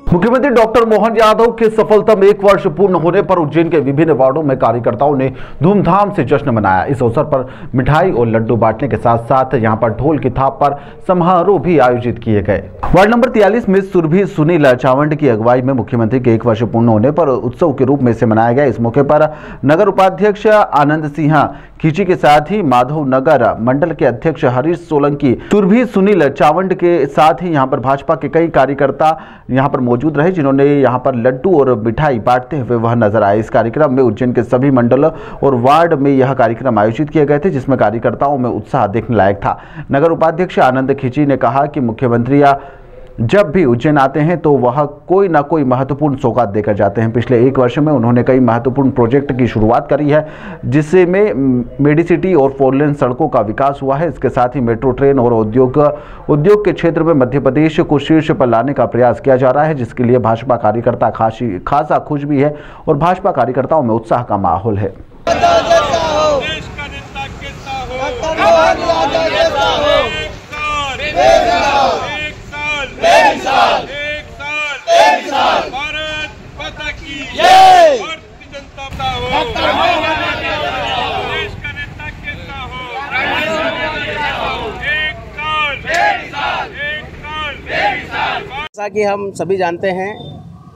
मुख्यमंत्री डॉक्टर मोहन यादव के सफलतम 1 वर्ष पूर्ण होने पर उज्जैन के विभिन्न वार्डों में कार्यकर्ताओं ने धूमधाम से जश्न मनाया। इस अवसर पर मिठाई और लड्डू बांटने के साथ साथ यहां पर ढोल की थाप पर समारोह भी आयोजित किए गए। वार्ड नंबर 43 में सुरभि सुनील चावंड की अगुवाई में मुख्यमंत्री के 1 वर्ष पूर्ण होने पर उत्सव के रूप में से मनाया गया। इस मौके पर नगर उपाध्यक्ष आनंद सिंह खींची के साथ ही माधव नगर मंडल के अध्यक्ष हरीश सोलंकी, सुरभि सुनील चावंड के साथ ही यहां पर भाजपा के कई कार्यकर्ता यहां पर मौजूद रहे, जिन्होंने यहां पर लड्डू और मिठाई बांटते हुए वह नजर आए। इस कार्यक्रम में उज्जैन के सभी मंडलों और वार्ड में यह कार्यक्रम आयोजित किए गए थे, जिसमें कार्यकर्ताओं में उत्साह देखने लायक था। नगर उपाध्यक्ष आनंद खींची ने कहा कि मुख्यमंत्री जब भी उज्जैन आते हैं तो वह कोई ना कोई महत्वपूर्ण सौगात देकर जाते हैं। पिछले 1 वर्ष में उन्होंने कई महत्वपूर्ण प्रोजेक्ट की शुरुआत करी है, जिसमें मेडिसिटी और 4 लेन सड़कों का विकास हुआ है। इसके साथ ही मेट्रो ट्रेन और उद्योग के क्षेत्र में मध्य प्रदेश को शीर्ष पर लाने का प्रयास किया जा रहा है, जिसके लिए भाजपा कार्यकर्ता खासा खुश भी है और भाजपा कार्यकर्ताओं में उत्साह का माहौल है। जैसा कि हम सभी जानते हैं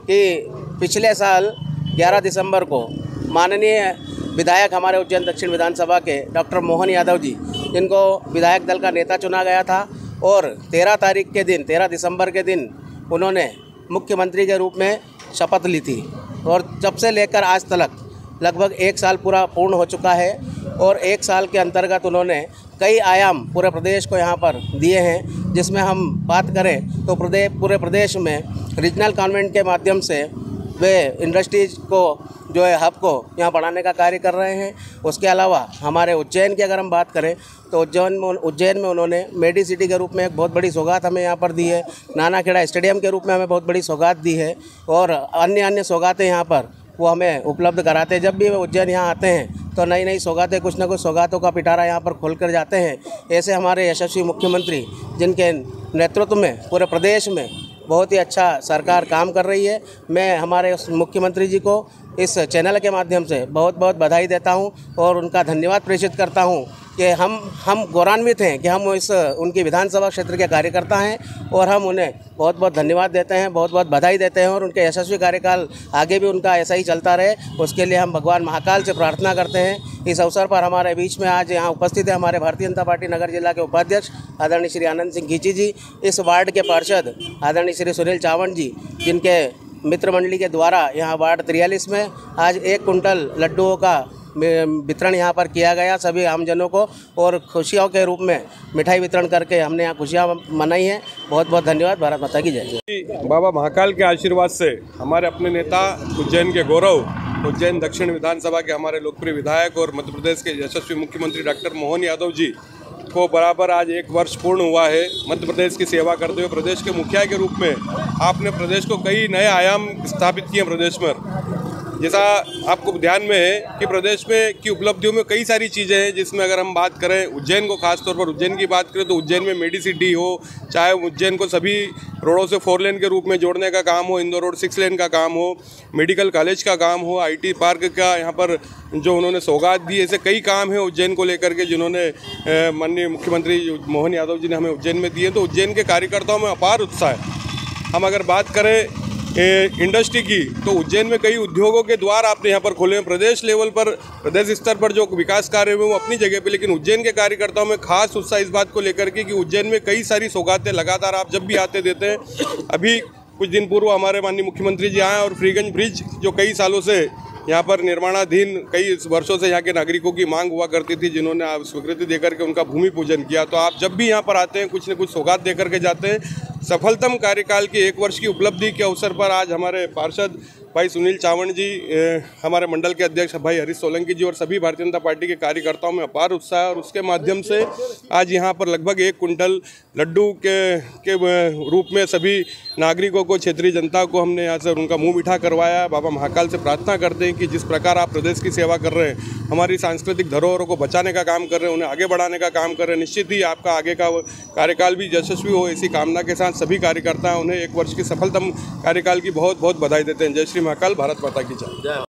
कि पिछले साल 11 दिसंबर को माननीय विधायक हमारे उज्जैन दक्षिण विधानसभा के डॉक्टर मोहन यादव जी, जिनको विधायक दल का नेता चुना गया था, और 13 दिसंबर के दिन उन्होंने मुख्यमंत्री के रूप में शपथ ली थी। और जब से लेकर आज तक लगभग 1 साल पूर्ण हो चुका है और 1 साल के अंतर्गत उन्होंने कई आयाम पूरे प्रदेश को यहाँ पर दिए हैं। जिसमें हम बात करें तो पूरे प्रदेश में रीजनल कॉन्वेंट के माध्यम से वे इंडस्ट्रीज को जो है हब को यहाँ बढ़ाने का कार्य कर रहे हैं। उसके अलावा हमारे उज्जैन की अगर हम बात करें तो उज्जैन में उन्होंने मेडिसिटी के रूप में एक बहुत बड़ी सौगात हमें यहाँ पर दी है। नानाखेड़ा स्टेडियम के रूप में हमें बहुत बड़ी सौगात दी है और अन्य सौगातें यहाँ पर वो हमें उपलब्ध कराते हैं। जब भी वे उज्जैन यहाँ आते हैं तो नई सौगातें, कुछ न कुछ सौगातों का पिटारा यहाँ पर खोल कर जाते हैं। ऐसे हमारे यशस्वी मुख्यमंत्री, जिनके नेतृत्व में पूरे प्रदेश में बहुत ही अच्छा सरकार काम कर रही है, मैं हमारे मुख्यमंत्री जी को इस चैनल के माध्यम से बहुत बहुत बधाई देता हूं और उनका धन्यवाद प्रेषित करता हूं कि हम गौरवान्वित हैं कि हम उनकी विधानसभा क्षेत्र के कार्यकर्ता हैं और हम उन्हें बहुत बहुत धन्यवाद देते हैं, बहुत बहुत बधाई देते हैं और उनके यशस्वी कार्यकाल आगे भी उनका ऐसा ही चलता रहे, उसके लिए हम भगवान महाकाल से प्रार्थना करते हैं। इस अवसर पर हमारे बीच में आज यहाँ उपस्थित है हमारे भारतीय जनता पार्टी नगर जिला के उपाध्यक्ष आदरणीय श्री आनंद सिंह खींची जी, इस वार्ड के पार्षद आदरणीय श्री सुनील चावंड जी, जिनके मित्र मंडली के द्वारा यहाँ वार्ड 43 में आज 1 कुंटल लड्डुओं का वितरण यहाँ पर किया गया सभी आमजनों को, और खुशियों के रूप में मिठाई वितरण करके हमने यहाँ खुशियाँ मनाई हैं। बहुत बहुत धन्यवाद। भारत माता की जय। बाबा महाकाल के आशीर्वाद से हमारे अपने नेता, उज्जैन के गौरव, उज्जैन दक्षिण विधानसभा के हमारे लोकप्रिय विधायक और मध्य प्रदेश के यशस्वी मुख्यमंत्री डॉक्टर मोहन यादव जी को बराबर आज 1 वर्ष पूर्ण हुआ है। मध्य प्रदेश की सेवा करते हुए प्रदेश के मुखिया के रूप में आपने प्रदेश को कई नए आयाम स्थापित किए प्रदेश में। जैसा आपको ध्यान में है कि प्रदेश में की उपलब्धियों में कई सारी चीज़ें हैं, जिसमें अगर हम बात करें उज्जैन को, खासतौर पर उज्जैन की बात करें तो उज्जैन में मेडिसिटी हो, चाहे उज्जैन को सभी रोडों से 4 लेन के रूप में जोड़ने का काम हो, इंदौर रोड 6 लेन का काम हो, मेडिकल कॉलेज का काम हो, IT पार्क का यहाँ पर जो उन्होंने सौगात दी, ऐसे कई काम हैं उज्जैन को लेकर के जिन्होंने माननीय मुख्यमंत्री मोहन यादव जी ने हमें उज्जैन में दिए। तो उज्जैन के कार्यकर्ताओं में अपार उत्साह है। हम अगर बात करें इंडस्ट्री की तो उज्जैन में कई उद्योगों के द्वार आपने यहाँ पर खोले हैं। प्रदेश लेवल पर, प्रदेश स्तर पर जो विकास कार्य हुए वो अपनी जगह पे, लेकिन उज्जैन के कार्यकर्ताओं में खास उत्साह इस बात को लेकर के कि उज्जैन में कई सारी सौगातें लगातार आप जब भी आते देते हैं। अभी कुछ दिन पूर्व हमारे माननीय मुख्यमंत्री जी आए और फ्रीगंज ब्रिज जो कई सालों से यहाँ पर निर्माणाधीन, कई वर्षों से यहाँ के नागरिकों की मांग हुआ करती थी, जिन्होंने स्वीकृति देकर के उनका भूमि पूजन किया। तो आप जब भी यहाँ पर आते हैं कुछ न कुछ सौगात देकर के जाते हैं। सफलतम कार्यकाल की 1 वर्ष की उपलब्धि के अवसर पर आज हमारे पार्षद भाई सुनील चावण जी, हमारे मंडल के अध्यक्ष भाई हरीश सोलंकी जी और सभी भारतीय जनता पार्टी के कार्यकर्ताओं में अपार उत्साह है और उसके माध्यम से आज यहाँ पर लगभग 1 कुंटल लड्डू के रूप में सभी नागरिकों को, क्षेत्रीय जनता को हमने यहाँ से उनका मुंह मीठा करवाया। बाबा महाकाल से प्रार्थना करते हैं कि जिस प्रकार आप प्रदेश की सेवा कर रहे हैं, हमारी सांस्कृतिक धरोहरों को बचाने का काम कर रहे हैं, उन्हें आगे बढ़ाने का काम कर रहे हैं, निश्चित ही आपका आगे का कार्यकाल भी यशस्वी हो, इसी कामना के साथ सभी कार्यकर्ता उन्हें 1 वर्ष की सफलतम कार्यकाल की बहुत बहुत बधाई देते हैं। जय श्री महाकाल, भारत माता की जय।